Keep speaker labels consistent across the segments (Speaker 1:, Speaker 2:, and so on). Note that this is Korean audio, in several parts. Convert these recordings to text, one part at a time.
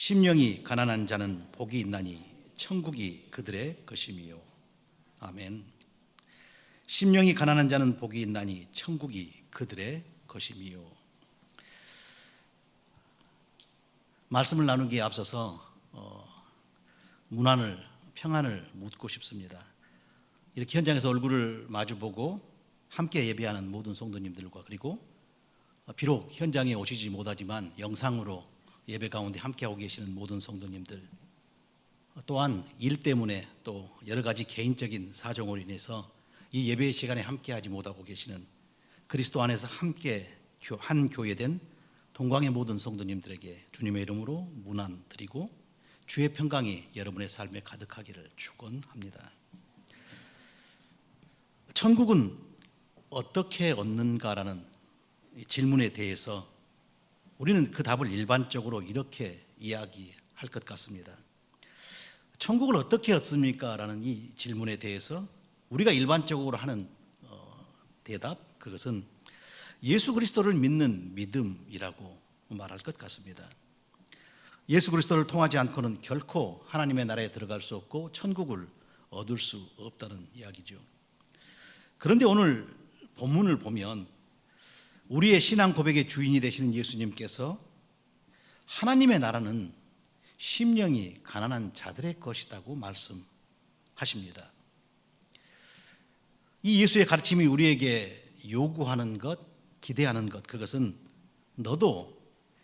Speaker 1: 심령이 가난한 자는 복이 있나니 천국이 그들의 것임이요. 아멘. 심령이 가난한 자는 복이 있나니 천국이 그들의 것임이요. 말씀을 나누기에 앞서서 문안을, 평안을 묻고 싶습니다. 이렇게 현장에서 얼굴을 마주보고 함께 예배하는 모든 성도님들과, 그리고 비록 현장에 오시지 못하지만 영상으로 예배 가운데 함께하고 계시는 모든 성도님들, 또한 일 때문에 또 여러 가지 개인적인 사정으로 인해서 이 예배의 시간에 함께하지 못하고 계시는 그리스도 안에서 함께 한 교회된 동광의 모든 성도님들에게 주님의 이름으로 문안 드리고 주의 평강이 여러분의 삶에 가득하기를 축원합니다. 천국은 어떻게 얻는가라는 질문에 대해서 우리는 그 답을 일반적으로 이렇게 이야기할 것 같습니다. 천국을 어떻게 얻습니까? 라는 이 질문에 대해서 우리가 일반적으로 하는 대답, 그것은 예수 그리스도를 믿는 믿음이라고 말할 것 같습니다. 예수 그리스도를 통하지 않고는 결코 하나님의 나라에 들어갈 수 없고 천국을 얻을 수 없다는 이야기죠. 그런데 오늘 본문을 보면 우리의 신앙 고백의 주인이 되시는 예수님께서 하나님의 나라는 심령이 가난한 자들의 것이라고 말씀하십니다. 이 예수의 가르침이 우리에게 요구하는 것, 기대하는 것, 그것은 너도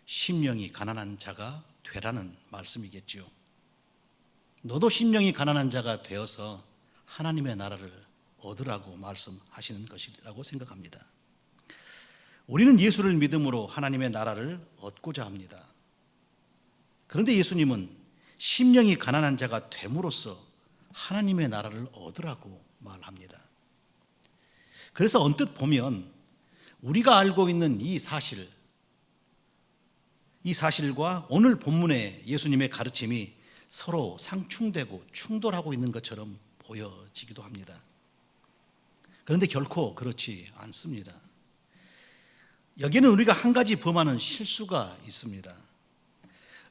Speaker 1: 심령이 가난한 자가 되라는 말씀이겠죠. 너도 심령이 가난한 자가 되어서 하나님의 나라를 얻으라고 말씀하시는 것이라고 생각합니다. 우리는 예수를 믿음으로 하나님의 나라를 얻고자 합니다. 그런데 예수님은 심령이 가난한 자가 됨으로써 하나님의 나라를 얻으라고 말합니다. 그래서 언뜻 보면 우리가 알고 있는 이 사실과 오늘 본문의 예수님의 가르침이 서로 상충되고 충돌하고 있는 것처럼 보여지기도 합니다. 그런데 결코 그렇지 않습니다. 여기는 우리가 한 가지 범하는 실수가 있습니다.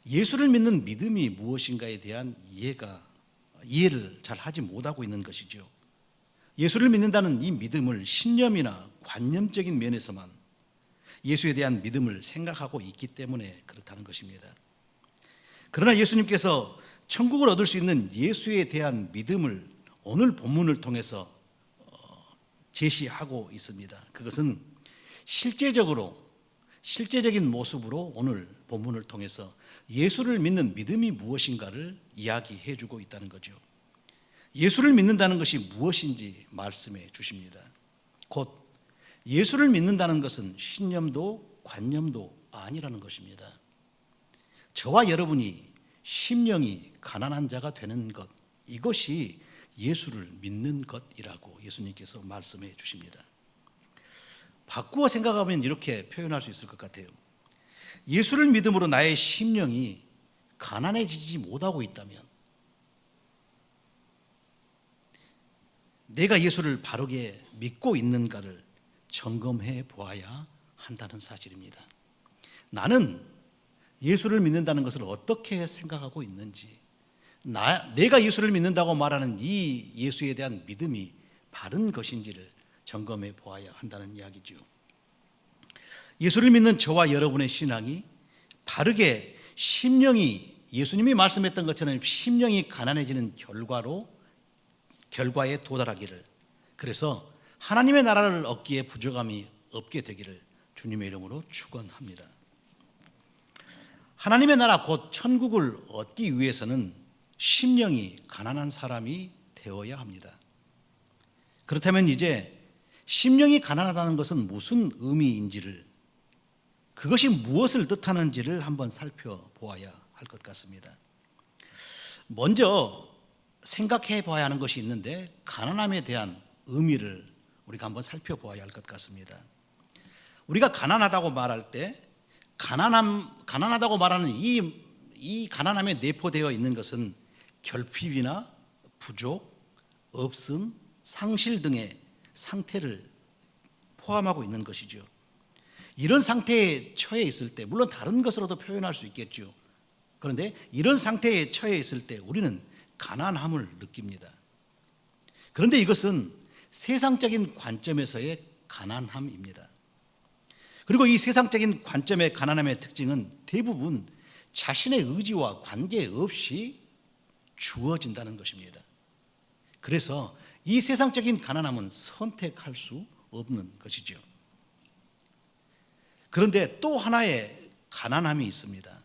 Speaker 1: 예수를 믿는 믿음이 무엇인가에 대한 이해를 잘 하지 못하고 있는 것이죠. 예수를 믿는다는 이 믿음을 신념이나 관념적인 면에서만 예수에 대한 믿음을 생각하고 있기 때문에 그렇다는 것입니다. 그러나 예수님께서 천국을 얻을 수 있는 예수에 대한 믿음을 오늘 본문을 통해서 제시하고 있습니다. 그것은 실제적인 모습으로 오늘 본문을 통해서 예수를 믿는 믿음이 무엇인가를 이야기해 주고 있다는 거죠. 예수를 믿는다는 것이 무엇인지 말씀해 주십니다. 곧 예수를 믿는다는 것은 신념도 관념도 아니라는 것입니다. 저와 여러분이 심령이 가난한 자가 되는 것, 이것이 예수를 믿는 것이라고 예수님께서 말씀해 주십니다. 바꾸어 생각하면 이렇게 표현할 수 있을 것 같아요. 예수를 믿음으로 나의 심령이 가난해지지 못하고 있다면 내가 예수를 바르게 믿고 있는가를 점검해 보아야 한다는 사실입니다. 나는 예수를 믿는다는 것을 어떻게 생각하고 있는지, 내가 예수를 믿는다고 말하는 이 예수에 대한 믿음이 바른 것인지를 점검해 보아야 한다는 이야기죠. 예수를 믿는 저와 여러분의 신앙이 바르게 심령이 예수님이 말씀했던 것처럼 심령이 가난해지는 결과에 도달하기를, 그래서 하나님의 나라를 얻기에 부족함이 없게 되기를 주님의 이름으로 축원합니다. 하나님의 나라 곧 천국을 얻기 위해서는 심령이 가난한 사람이 되어야 합니다. 그렇다면 이제 심령이 가난하다는 것은 무슨 의미인지를, 그것이 무엇을 뜻하는지를 한번 살펴보아야 할 것 같습니다. 먼저 생각해 봐야 하는 것이 있는데, 가난함에 대한 의미를 우리가 한번 살펴보아야 할 것 같습니다. 우리가 가난하다고 말할 때 가난하다고 말하는 이 가난함에 내포되어 있는 것은 결핍이나 부족, 없음, 상실 등의 상태를 포함하고 있는 것이죠. 이런 상태에 처해 있을 때, 물론 다른 것으로도 표현할 수 있겠죠. 그런데 이런 상태에 처해 있을 때 우리는 가난함을 느낍니다. 그런데 이것은 세상적인 관점에서의 가난함입니다. 그리고 이 세상적인 관점의 가난함의 특징은 대부분 자신의 의지와 관계없이 주어진다는 것입니다. 그래서 이 세상적인 가난함은 선택할 수 없는 것이죠. 그런데 또 하나의 가난함이 있습니다.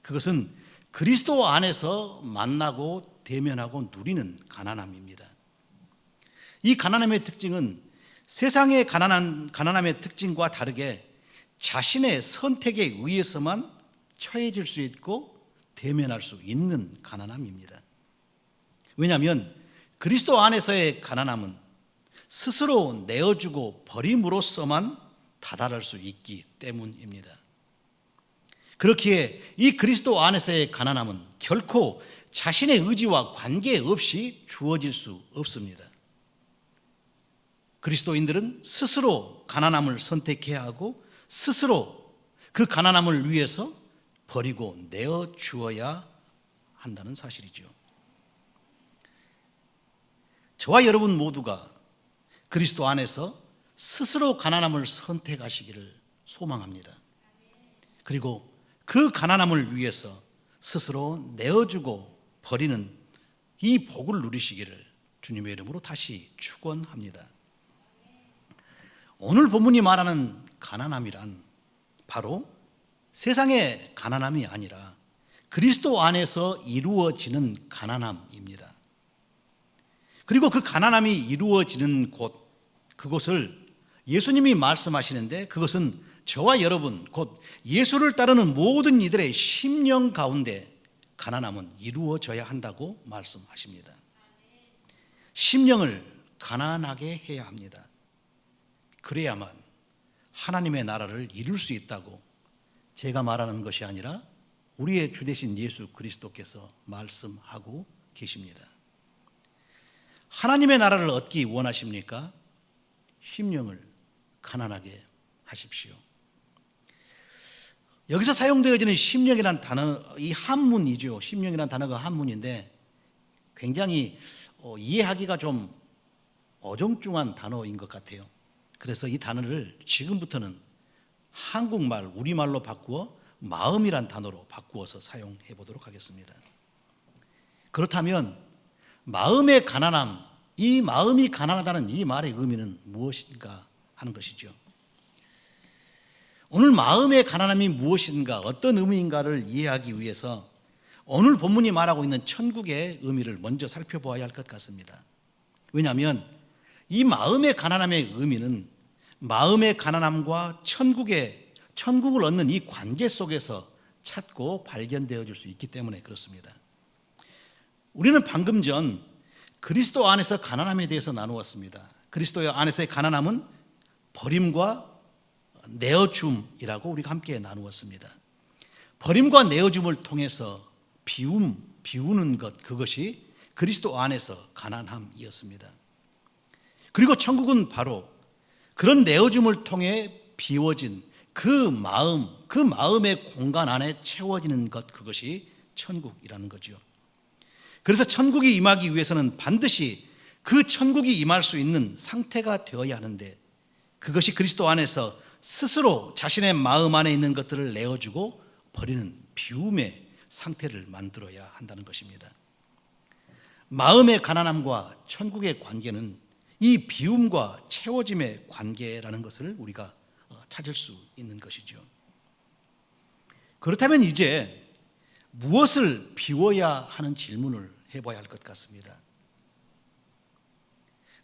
Speaker 1: 그것은 그리스도 안에서 만나고 대면하고 누리는 가난함입니다. 이 가난함의 특징은 세상의 가난함의 특징과 다르게 자신의 선택에 의해서만 처해질 수 있고 대면할 수 있는 가난함입니다. 왜냐하면 그리스도 안에서의 가난함은 스스로 내어주고 버림으로써만 다다를 수 있기 때문입니다. 그렇기에 이 그리스도 안에서의 가난함은 결코 자신의 의지와 관계없이 주어질 수 없습니다. 그리스도인들은 스스로 가난함을 선택해야 하고 스스로 그 가난함을 위해서 버리고 내어 주어야 한다는 사실이죠. 저와 여러분 모두가 그리스도 안에서 스스로 가난함을 선택하시기를 소망합니다. 그리고 그 가난함을 위해서 스스로 내어주고 버리는 이 복을 누리시기를 주님의 이름으로 다시 축원합니다. 오늘 본문이 말하는 가난함이란 바로 세상의 가난함이 아니라 그리스도 안에서 이루어지는 가난함입니다. 그리고 그 가난함이 이루어지는 곳, 그곳을 예수님이 말씀하시는데 그것은 저와 여러분, 곧 예수를 따르는 모든 이들의 심령 가운데 가난함은 이루어져야 한다고 말씀하십니다. 심령을 가난하게 해야 합니다. 그래야만 하나님의 나라를 이룰 수 있다고 제가 말하는 것이 아니라 우리의 주 되신 예수 그리스도께서 말씀하고 계십니다. 하나님의 나라를 얻기 원하십니까? 심령을 가난하게 하십시오. 여기서 사용되어지는 심령이라는 단어, 이 한문이죠. 심령이라는 단어가 한문인데 굉장히 이해하기가 좀 어정중한 단어인 것 같아요. 그래서 이 단어를 지금부터는 한국말, 우리말로 바꾸어 마음이란 단어로 바꾸어서 사용해 보도록 하겠습니다. 그렇다면 마음의 가난함, 이 마음이 가난하다는 이 말의 의미는 무엇인가 하는 것이죠. 오늘 마음의 가난함이 무엇인가, 어떤 의미인가를 이해하기 위해서 오늘 본문이 말하고 있는 천국의 의미를 먼저 살펴보아야 할 것 같습니다. 왜냐하면 이 마음의 가난함의 의미는 마음의 가난함과 천국을 얻는 이 관계 속에서 찾고 발견되어질 수 있기 때문에 그렇습니다. 우리는 방금 전 그리스도 안에서 가난함에 대해서 나누었습니다. 그리스도 안에서의 가난함은 버림과 내어줌이라고 우리가 함께 나누었습니다. 버림과 내어줌을 통해서 비우는 것, 그것이 그리스도 안에서 가난함이었습니다. 그리고 천국은 바로 그런 내어줌을 통해 비워진 그 마음의 공간 안에 채워지는 것, 그것이 천국이라는 거죠. 그래서 천국이 임하기 위해서는 반드시 그 천국이 임할 수 있는 상태가 되어야 하는데 그것이 그리스도 안에서 스스로 자신의 마음 안에 있는 것들을 내어주고 버리는 비움의 상태를 만들어야 한다는 것입니다. 마음의 가난함과 천국의 관계는 이 비움과 채워짐의 관계라는 것을 우리가 찾을 수 있는 것이죠. 그렇다면 이제 무엇을 비워야 하는 질문을 해봐야 할 것 같습니다.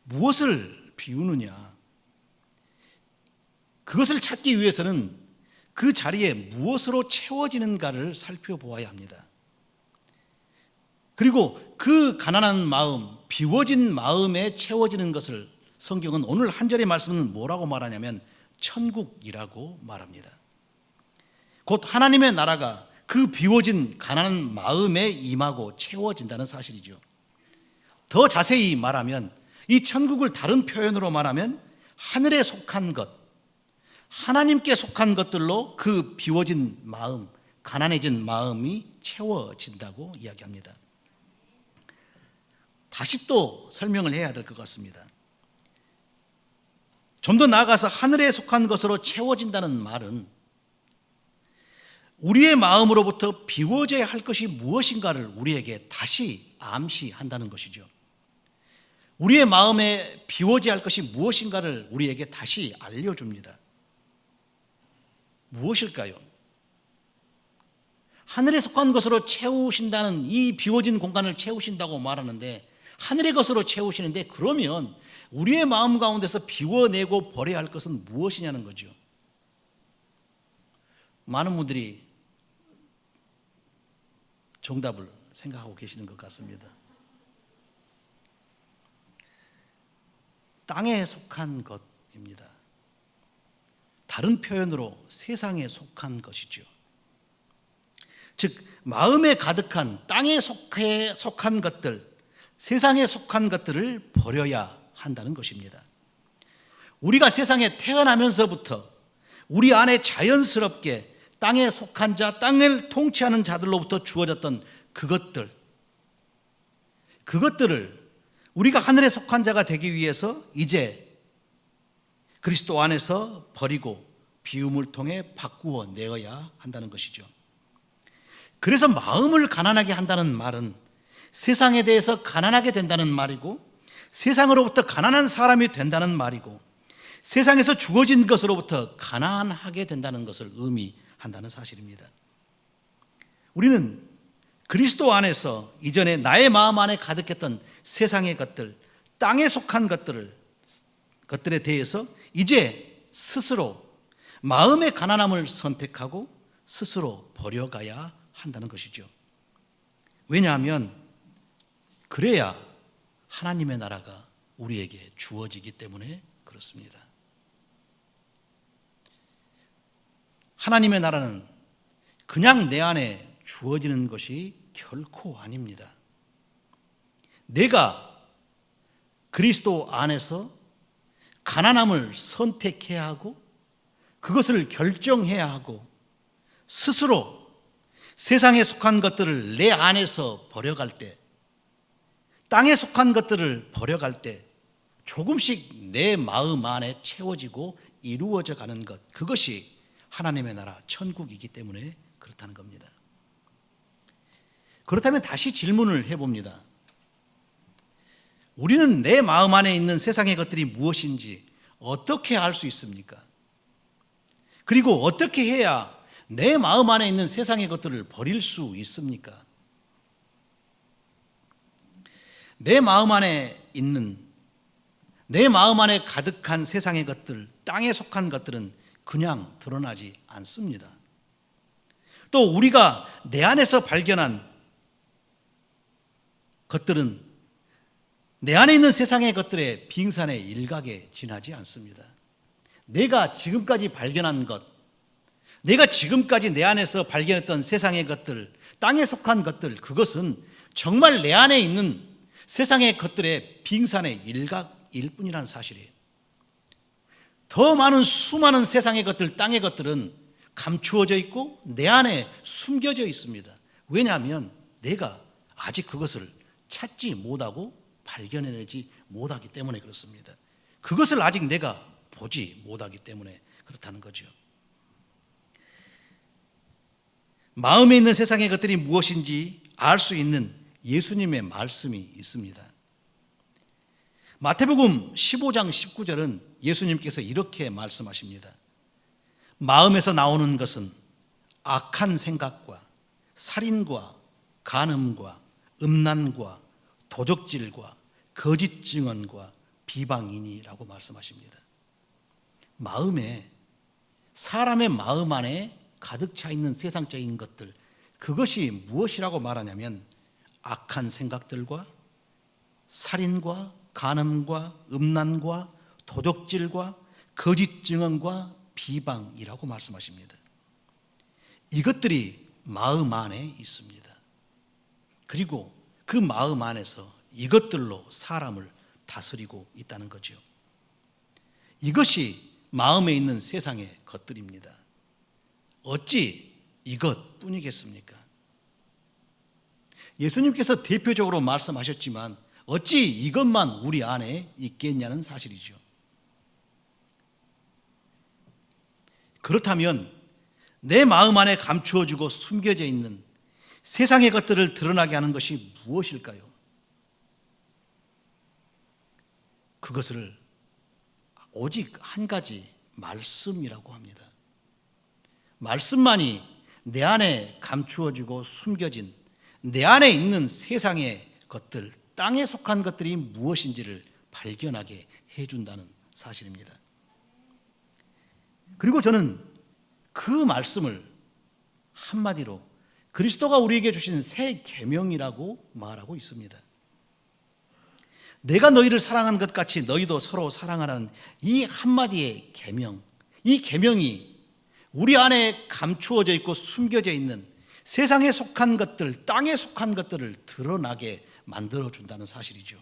Speaker 1: 무엇을 비우느냐? 그것을 찾기 위해서는 그 자리에 무엇으로 채워지는가를 살펴보아야 합니다. 그리고 그 가난한 마음, 비워진 마음에 채워지는 것을 성경은 오늘 한 절의 말씀은 뭐라고 말하냐면 천국이라고 말합니다. 곧 하나님의 나라가 그 비워진 가난한 마음에 임하고 채워진다는 사실이죠. 더 자세히 말하면 이 천국을 다른 표현으로 말하면 하늘에 속한 것, 하나님께 속한 것들로 그 비워진 마음, 가난해진 마음이 채워진다고 이야기합니다. 다시 또 설명을 해야 될 것 같습니다. 좀 더 나아가서 하늘에 속한 것으로 채워진다는 말은 우리의 마음으로부터 비워져야 할 것이 무엇인가를 우리에게 다시 암시한다는 것이죠. 우리의 마음에 비워져야 할 것이 무엇인가를 우리에게 다시 알려줍니다. 무엇일까요? 하늘에 속한 것으로 채우신다는, 이 비워진 공간을 채우신다고 말하는데, 하늘의 것으로 채우시는데, 그러면 우리의 마음 가운데서 비워내고 버려야 할 것은 무엇이냐는 거죠. 많은 분들이 정답을 생각하고 계시는 것 같습니다. 땅에 속한 것입니다. 다른 표현으로 세상에 속한 것이죠. 즉 마음에 가득한 땅에 속한 것들, 세상에 속한 것들을 버려야 한다는 것입니다. 우리가 세상에 태어나면서부터 우리 안에 자연스럽게 땅에 속한 자, 땅을 통치하는 자들로부터 주어졌던 그것들을 우리가 하늘에 속한 자가 되기 위해서 이제 그리스도 안에서 버리고 비움을 통해 바꾸어 내어야 한다는 것이죠. 그래서 마음을 가난하게 한다는 말은 세상에 대해서 가난하게 된다는 말이고, 세상으로부터 가난한 사람이 된다는 말이고, 세상에서 주어진 것으로부터 가난하게 된다는 것을 의미한다는 사실입니다. 우리는 그리스도 안에서 이전에 나의 마음 안에 가득했던 세상의 것들, 땅에 속한 것들에 대해서 이제 스스로 마음의 가난함을 선택하고 스스로 버려가야 한다는 것이죠. 왜냐하면 그래야 하나님의 나라가 우리에게 주어지기 때문에 그렇습니다. 하나님의 나라는 그냥 내 안에 주어지는 것이 결코 아닙니다. 내가 그리스도 안에서 가난함을 선택해야 하고 그것을 결정해야 하고 스스로 세상에 속한 것들을 내 안에서 버려갈 때, 땅에 속한 것들을 버려갈 때 조금씩 내 마음 안에 채워지고 이루어져 가는 것, 그것이 하나님의 나라 천국이기 때문에 그렇다는 겁니다. 그렇다면 다시 질문을 해봅니다. 우리는 내 마음 안에 있는 세상의 것들이 무엇인지 어떻게 알 수 있습니까? 그리고 어떻게 해야 내 마음 안에 있는 세상의 것들을 버릴 수 있습니까? 내 마음 안에 가득한 세상의 것들, 땅에 속한 것들은 그냥 드러나지 않습니다. 또 우리가 내 안에서 발견한 것들은 내 안에 있는 세상의 것들의 빙산의 일각에 지나지 않습니다. 내가 지금까지 발견한 것, 내가 지금까지 내 안에서 발견했던 세상의 것들, 땅에 속한 것들, 그것은 정말 내 안에 있는 세상의 것들의 빙산의 일각일 뿐이라는 사실이에요. 더 많은 수많은 세상의 것들, 땅의 것들은 감추어져 있고 내 안에 숨겨져 있습니다. 왜냐하면 내가 아직 그것을 찾지 못하고 발견해내지 못하기 때문에 그렇습니다. 그것을 아직 내가 보지 못하기 때문에 그렇다는 거죠. 마음에 있는 세상의 것들이 무엇인지 알 수 있는 예수님의 말씀이 있습니다. 마태복음 15장 19절은 예수님께서 이렇게 말씀하십니다. 마음에서 나오는 것은 악한 생각과 살인과 간음과 음란과 도적질과 거짓 증언과 비방이니라고 말씀하십니다. 사람의 마음 안에 가득 차 있는 세상적인 것들, 그것이 무엇이라고 말하냐면 악한 생각들과 살인과 간음과 음란과 도적질과 거짓 증언과 비방이라고 말씀하십니다. 이것들이 마음 안에 있습니다. 그리고 그 마음 안에서 이것들로 사람을 다스리고 있다는 거죠. 이것이 마음에 있는 세상의 것들입니다. 어찌 이것뿐이겠습니까? 예수님께서 대표적으로 말씀하셨지만 어찌 이것만 우리 안에 있겠냐는 사실이죠. 그렇다면 내 마음 안에 감추어지고 숨겨져 있는 세상의 것들을 드러나게 하는 것이 무엇일까요? 그것을 오직 한 가지 말씀이라고 합니다. 말씀만이 내 안에 감추어지고 숨겨진 내 안에 있는 세상의 것들, 땅에 속한 것들이 무엇인지를 발견하게 해준다는 사실입니다. 그리고 저는 그 말씀을 한마디로 그리스도가 우리에게 주신 새 계명이라고 말하고 있습니다. 내가 너희를 사랑한 것 같이 너희도 서로 사랑하라는 이 한마디의 계명, 이 계명이 우리 안에 감추어져 있고 숨겨져 있는 세상에 속한 것들, 땅에 속한 것들을 드러나게 만들어준다는 사실이죠.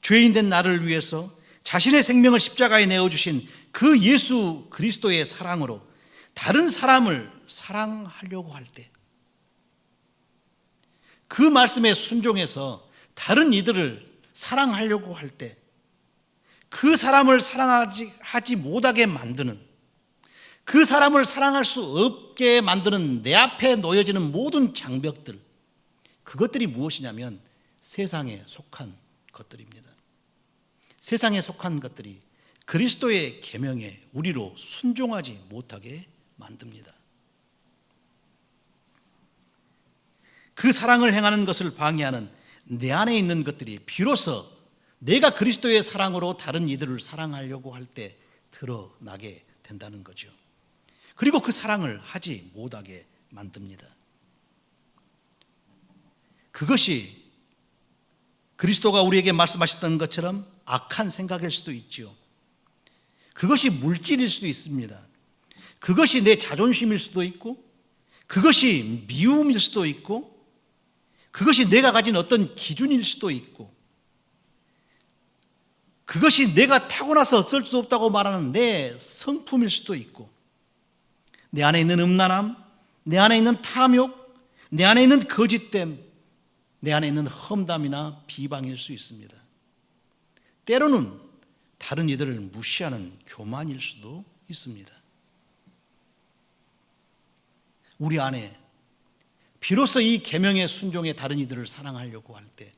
Speaker 1: 죄인된 나를 위해서 자신의 생명을 십자가에 내어주신 그 예수 그리스도의 사랑으로 다른 사람을 사랑하려고 할 때, 그 말씀에 순종해서 다른 이들을 사랑하려고 할 때, 그 사람을 사랑하지 못하게 만드는, 그 사람을 사랑할 수 없게 만드는 내 앞에 놓여지는 모든 장벽들, 그것들이 무엇이냐면 세상에 속한 것들입니다. 세상에 속한 것들이 그리스도의 계명에 우리로 순종하지 못하게 만듭니다. 그 사랑을 행하는 것을 방해하는 내 안에 있는 것들이 비로소 내가 그리스도의 사랑으로 다른 이들을 사랑하려고 할 때 드러나게 된다는 거죠. 그리고 그 사랑을 하지 못하게 만듭니다. 그것이 그리스도가 우리에게 말씀하셨던 것처럼 악한 생각일 수도 있죠. 그것이 물질일 수도 있습니다. 그것이 내 자존심일 수도 있고, 그것이 미움일 수도 있고, 그것이 내가 가진 어떤 기준일 수도 있고, 그것이 내가 타고나서 어쩔 수 없다고 말하는 내 성품일 수도 있고, 내 안에 있는 음란함, 내 안에 있는 탐욕, 내 안에 있는 거짓됨, 내 안에 있는 험담이나 비방일 수 있습니다. 때로는 다른 이들을 무시하는 교만일 수도 있습니다. 우리 안에 비로소 이 계명의 순종에 다른 이들을 사랑하려고 할 때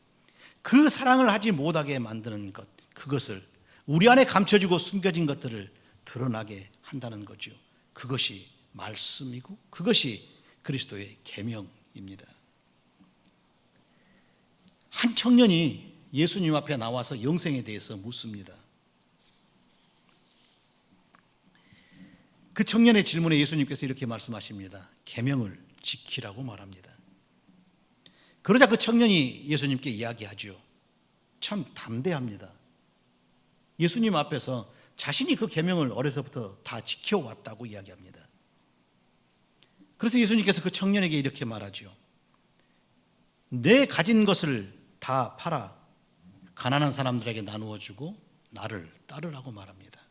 Speaker 1: 그 사랑을 하지 못하게 만드는 것, 그것을 우리 안에 감춰지고 숨겨진 것들을 드러나게 한다는 거죠. 그것이 말씀이고 그것이 그리스도의 계명입니다. 한 청년이 예수님 앞에 나와서 영생에 대해서 묻습니다. 그 청년의 질문에 예수님께서 이렇게 말씀하십니다. 계명을 지키라고 말합니다. 그러자 그 청년이 예수님께 이야기하죠. 참 담대합니다. 예수님 앞에서 자신이 그 계명을 어려서부터 다 지켜왔다고 이야기합니다. 그래서 예수님께서 그 청년에게 이렇게 말하죠. 내 가진 것을 다 팔아 가난한 사람들에게 나누어 주고 나를 따르라고 말합니다.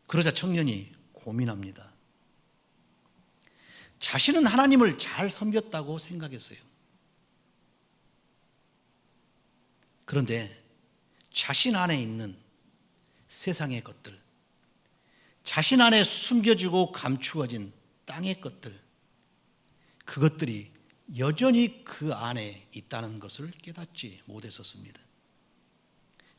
Speaker 1: 그러자 청년이 고민합니다. 자신은 하나님을 잘 섬겼다고 생각했어요. 그런데 자신 안에 있는 세상의 것들, 자신 안에 숨겨지고 감추어진 땅의 것들, 그것들이 여전히 그 안에 있다는 것을 깨닫지 못했었습니다.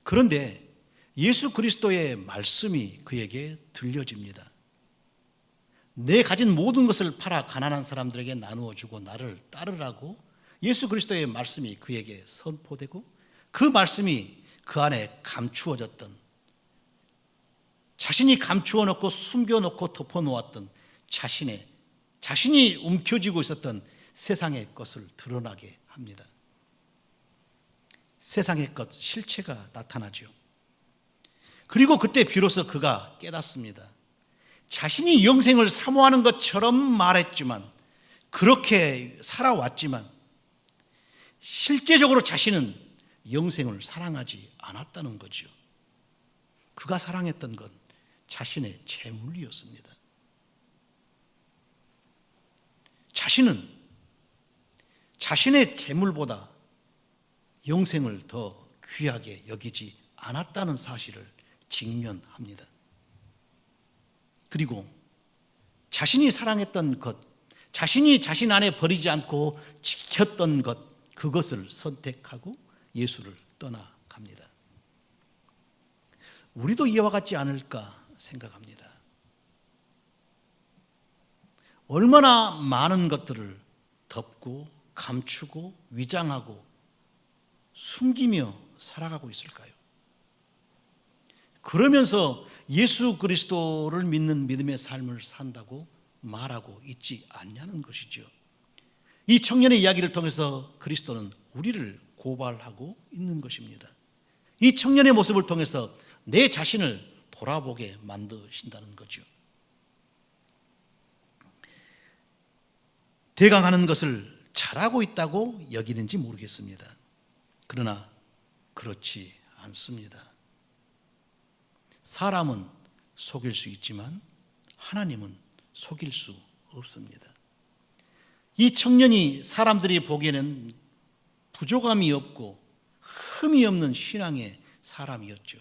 Speaker 1: 그런데 예수 그리스도의 말씀이 그에게 들려집니다. 내 가진 모든 것을 팔아 가난한 사람들에게 나누어 주고 나를 따르라고 예수 그리스도의 말씀이 그에게 선포되고, 그 말씀이 그 안에 감추어졌던, 자신이 감추어 놓고 숨겨 놓고 덮어 놓았던 자신이 움켜쥐고 있었던 세상의 것을 드러나게 합니다. 세상의 것, 실체가 나타나죠. 그리고 그때 비로소 그가 깨닫습니다. 자신이 영생을 사모하는 것처럼 말했지만, 그렇게 살아왔지만 실제적으로 자신은 영생을 사랑하지 않았다는 거죠. 그가 사랑했던 건 자신의 재물이었습니다. 자신은 자신의 재물보다 영생을 더 귀하게 여기지 않았다는 사실을 직면합니다. 그리고 자신이 사랑했던 것, 자신이 자신 안에 버리지 않고 지켰던 것, 그것을 선택하고 예수를 떠나갑니다. 우리도 이와 같지 않을까 생각합니다. 얼마나 많은 것들을 덮고 감추고 위장하고 숨기며 살아가고 있을까요? 그러면서 예수 그리스도를 믿는 믿음의 삶을 산다고 말하고 있지 않냐는 것이죠. 이 청년의 이야기를 통해서 그리스도는 우리를 고발하고 있는 것입니다. 이 청년의 모습을 통해서 내 자신을 돌아보게 만드신다는 거죠. 대강하는 것을 잘하고 있다고 여기는지 모르겠습니다. 그러나 그렇지 않습니다. 사람은 속일 수 있지만 하나님은 속일 수 없습니다. 이 청년이 사람들이 보기에는 부족함이 없고 흠이 없는 신앙의 사람이었죠.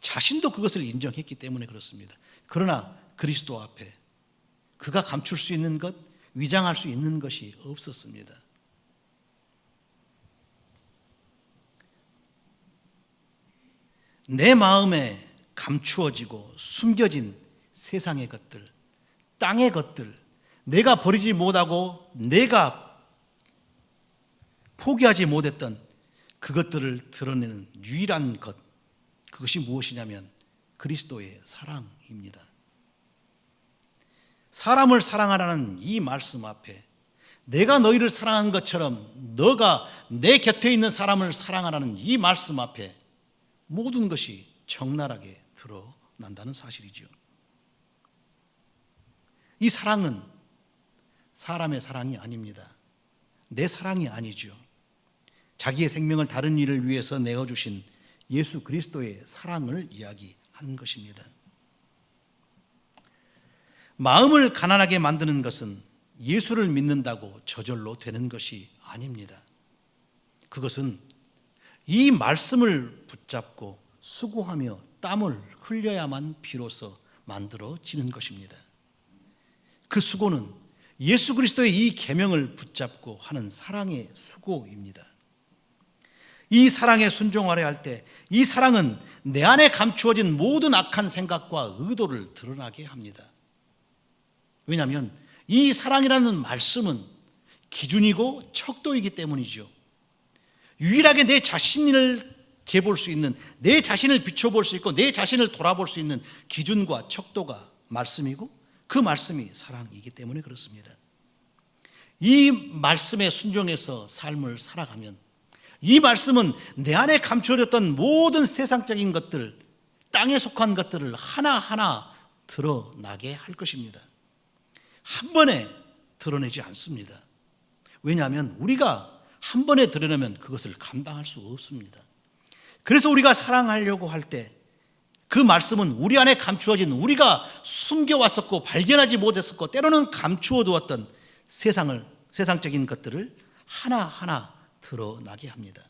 Speaker 1: 자신도 그것을 인정했기 때문에 그렇습니다. 그러나 그리스도 앞에 그가 감출 수 있는 것, 위장할 수 있는 것이 없었습니다. 내 마음에 감추어지고 숨겨진 세상의 것들, 땅의 것들, 내가 버리지 못하고 내가 포기하지 못했던 그것들을 드러내는 유일한 것, 그것이 무엇이냐면 그리스도의 사랑입니다. 사람을 사랑하라는 이 말씀 앞에 내가 너희를 사랑한 것처럼 너가 내 곁에 있는 사람을 사랑하라는 이 말씀 앞에 모든 것이 적나라하게 드러난다는 사실이죠. 이 사랑은 사람의 사랑이 아닙니다. 내 사랑이 아니죠. 자기의 생명을 다른 이를 위해서 내어주신 예수 그리스도의 사랑을 이야기하는 것입니다. 마음을 가난하게 만드는 것은 예수를 믿는다고 저절로 되는 것이 아닙니다. 그것은 이 말씀을 붙잡고 수고하며 땀을 흘려야만 비로소 만들어지는 것입니다. 그 수고는 예수 그리스도의 이 계명을 붙잡고 하는 사랑의 수고입니다. 이 사랑에 순종하려 할 때 이 사랑은 내 안에 감추어진 모든 악한 생각과 의도를 드러나게 합니다. 왜냐하면 이 사랑이라는 말씀은 기준이고 척도이기 때문이죠. 유일하게 내 자신을 재볼 수 있는, 내 자신을 비춰볼 수 있고 내 자신을 돌아볼 수 있는 기준과 척도가 말씀이고 그 말씀이 사랑이기 때문에 그렇습니다. 이 말씀에 순종해서 삶을 살아가면 이 말씀은 내 안에 감추어졌던 모든 세상적인 것들, 땅에 속한 것들을 하나하나 드러나게 할 것입니다. 한 번에 드러내지 않습니다. 왜냐하면 우리가 한 번에 드러내면 그것을 감당할 수 없습니다. 그래서 우리가 사랑하려고 할 때 그 말씀은 우리 안에 감추어진, 우리가 숨겨왔었고 발견하지 못했었고 때로는 감추어 두었던 세상적인 것들을 하나하나 드러나게 합니다.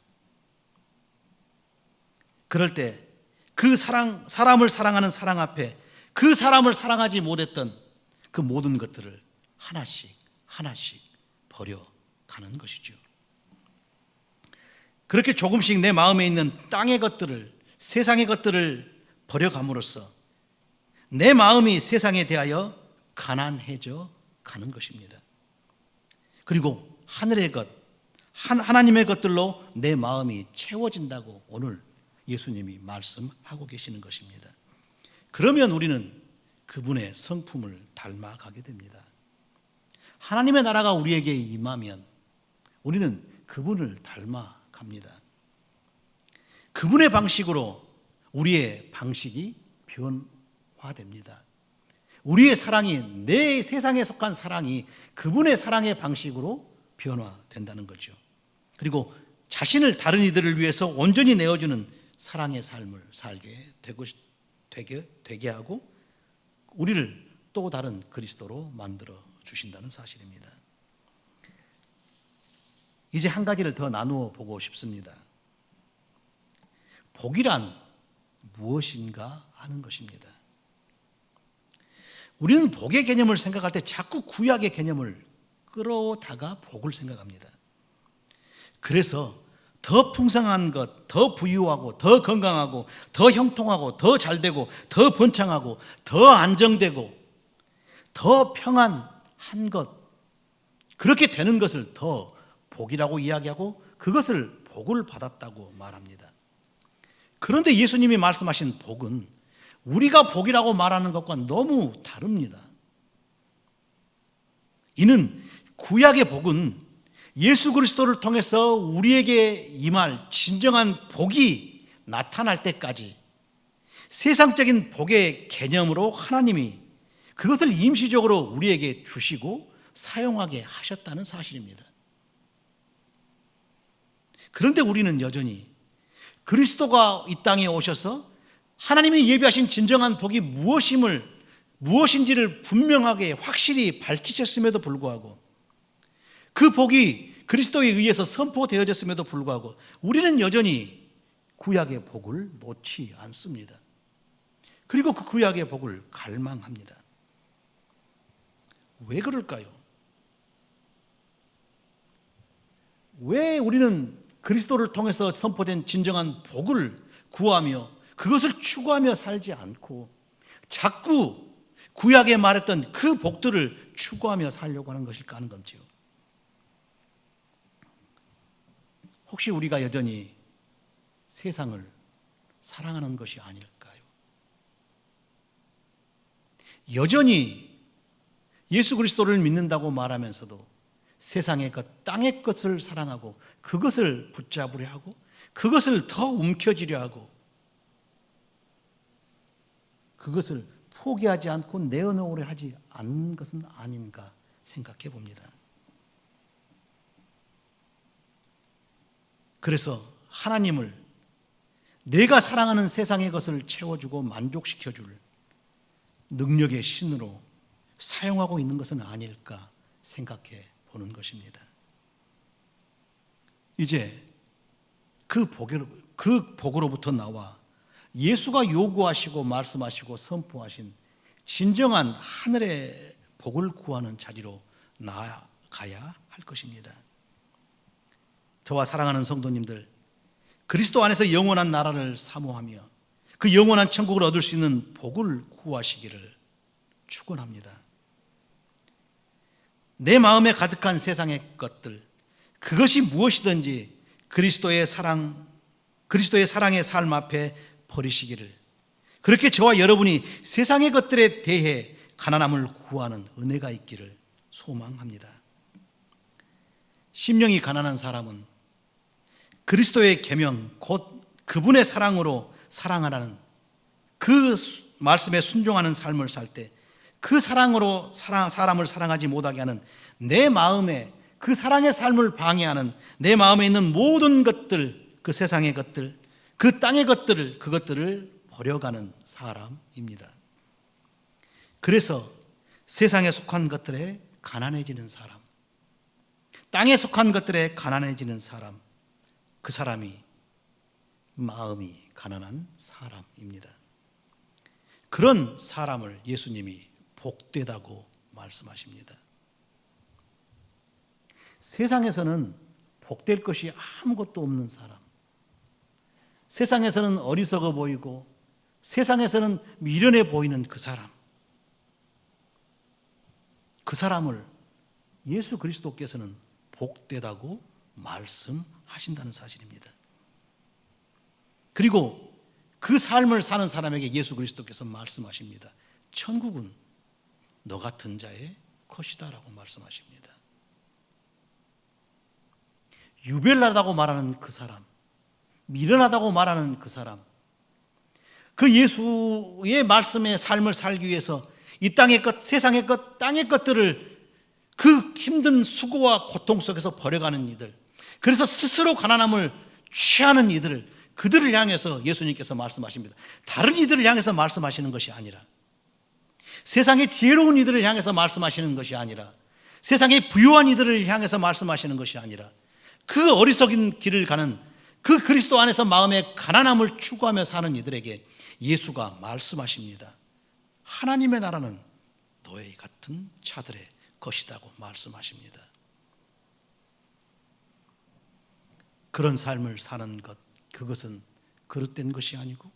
Speaker 1: 그럴 때 그 사람을 사랑하는 사랑 앞에 그 사람을 사랑하지 못했던 그 모든 것들을 하나씩 하나씩 버려가는 것이죠. 그렇게 조금씩 내 마음에 있는 땅의 것들을, 세상의 것들을 버려감으로써 내 마음이 세상에 대하여 가난해져 가는 것입니다. 그리고 하늘의 것, 하나님의 것들로 내 마음이 채워진다고 오늘 예수님이 말씀하고 계시는 것입니다. 그러면 우리는 그분의 성품을 닮아가게 됩니다. 하나님의 나라가 우리에게 임하면 우리는 그분을 닮아갑니다. 그분의 방식으로 우리의 방식이 변화됩니다. 우리의 사랑이, 내 세상에 속한 사랑이 그분의 사랑의 방식으로 변화된다는 거죠. 그리고 자신을 다른 이들을 위해서 온전히 내어주는 사랑의 삶을 살게 되게 하고 우리를 또 다른 그리스도로 만들어 주신다는 사실입니다. 이제 한 가지를 더 나누어 보고 싶습니다. 복이란 무엇인가 하는 것입니다. 우리는 복의 개념을 생각할 때 자꾸 구약의 개념을 끌어다가 복을 생각합니다. 그래서 더 풍성한 것, 더 부유하고, 더 건강하고, 더 형통하고, 더 잘되고, 더 번창하고, 더 안정되고, 더 평안한 것, 그렇게 되는 것을 더 복이라고 이야기하고 그것을 복을 받았다고 말합니다. 그런데 예수님이 말씀하신 복은 우리가 복이라고 말하는 것과 너무 다릅니다. 이는 구약의 복은 예수 그리스도를 통해서 우리에게 임할 진정한 복이 나타날 때까지 세상적인 복의 개념으로 하나님이 그것을 임시적으로 우리에게 주시고 사용하게 하셨다는 사실입니다. 그런데 우리는 여전히 그리스도가 이 땅에 오셔서 하나님이 예비하신 진정한 복이 무엇인지를 분명하게 확실히 밝히셨음에도 불구하고 그 복이 그리스도에 의해서 선포되어졌음에도 불구하고 우리는 여전히 구약의 복을 놓지 않습니다. 그리고 그 구약의 복을 갈망합니다. 왜 그럴까요? 왜 우리는 그리스도를 통해서 선포된 진정한 복을 구하며 그것을 추구하며 살지 않고 자꾸 구약에 말했던 그 복들을 추구하며 살려고 하는 것일까 하는 거지요. 혹시 우리가 여전히 세상을 사랑하는 것이 아닐까요? 여전히 예수 그리스도를 믿는다고 말하면서도 세상의 것, 땅의 것을 사랑하고 그것을 붙잡으려 하고 그것을 더 움켜쥐려 하고 그것을 포기하지 않고 내어놓으려 하지 않는 것은 아닌가 생각해 봅니다. 그래서 하나님을 내가 사랑하는 세상의 것을 채워주고 만족시켜줄 능력의 신으로 사용하고 있는 것은 아닐까 생각해 보는 것입니다. 이제 그 복으로부터 나와 예수가 요구하시고 말씀하시고 선포하신 진정한 하늘의 복을 구하는 자리로 나아가야 할 것입니다. 저와 사랑하는 성도님들, 그리스도 안에서 영원한 나라를 사모하며 그 영원한 천국을 얻을 수 있는 복을 구하시기를 축원합니다. 내 마음에 가득한 세상의 것들, 그것이 무엇이든지 그리스도의 사랑의 삶 앞에 버리시기를, 그렇게 저와 여러분이 세상의 것들에 대해 가난함을 구하는 은혜가 있기를 소망합니다. 심령이 가난한 사람은 그리스도의 계명, 곧 그분의 사랑으로 사랑하라는 그 말씀에 순종하는 삶을 살 때 그 사랑으로 사람을 사랑하지 못하게 하는 내 마음에 그 사랑의 삶을 방해하는 내 마음에 있는 모든 것들, 그 세상의 것들, 그 땅의 것들을, 그것들을 버려가는 사람입니다. 그래서 세상에 속한 것들에 가난해지는 사람, 땅에 속한 것들에 가난해지는 사람, 그 사람이 마음이 가난한 사람입니다. 그런 사람을 예수님이 복되다고 말씀하십니다. 세상에서는 복될 것이 아무것도 없는 사람, 세상에서는 어리석어 보이고 세상에서는 미련해 보이는 그 사람을 예수 그리스도께서는 복되다고 말씀하신다는 사실입니다. 그리고 그 삶을 사는 사람에게 예수 그리스도께서 말씀하십니다. 천국은 너 같은 자의 것이다라고 말씀하십니다. 유별나다고 말하는 그 사람, 미련하다고 말하는 그 사람, 그 예수의 말씀의 삶을 살기 위해서 이 땅의 것, 세상의 것, 땅의 것들을 그 힘든 수고와 고통 속에서 버려가는 이들, 그래서 스스로 가난함을 취하는 이들, 그들을 향해서 예수님께서 말씀하십니다. 다른 이들을 향해서 말씀하시는 것이 아니라 세상의 지혜로운 이들을 향해서 말씀하시는 것이 아니라, 세상의 부유한 이들을 향해서 말씀하시는 것이 아니라, 그 어리석은 길을 가는 그 그리스도 안에서 마음의 가난함을 추구하며 사는 이들에게 예수가 말씀하십니다. 하나님의 나라는 너희 같은 자들의 것이라고 말씀하십니다. 그런 삶을 사는 것, 그것은 그릇된 것이 아니고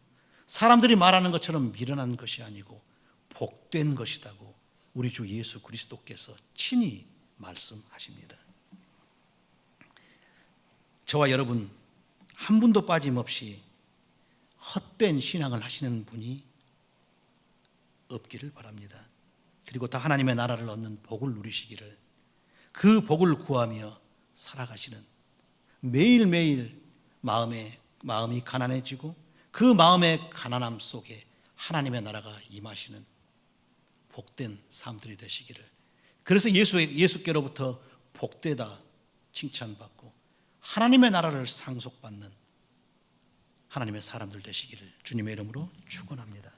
Speaker 1: 사람들이 말하는 것처럼 미련한 것이 아니고 복된 것이라고 우리 주 예수 그리스도께서 친히 말씀하십니다. 저와 여러분 한 분도 빠짐없이 헛된 신앙을 하시는 분이 없기를 바랍니다. 그리고 다 하나님의 나라를 얻는 복을 누리시기를, 그 복을 구하며 살아가시는, 매일매일 마음이 가난해지고 그 마음의 가난함 속에 하나님의 나라가 임하시는 복된 삶들이 되시기를, 그래서 예수께로부터 복되다 칭찬받고 하나님의 나라를 상속받는 하나님의 사람들 되시기를 주님의 이름으로 축원합니다.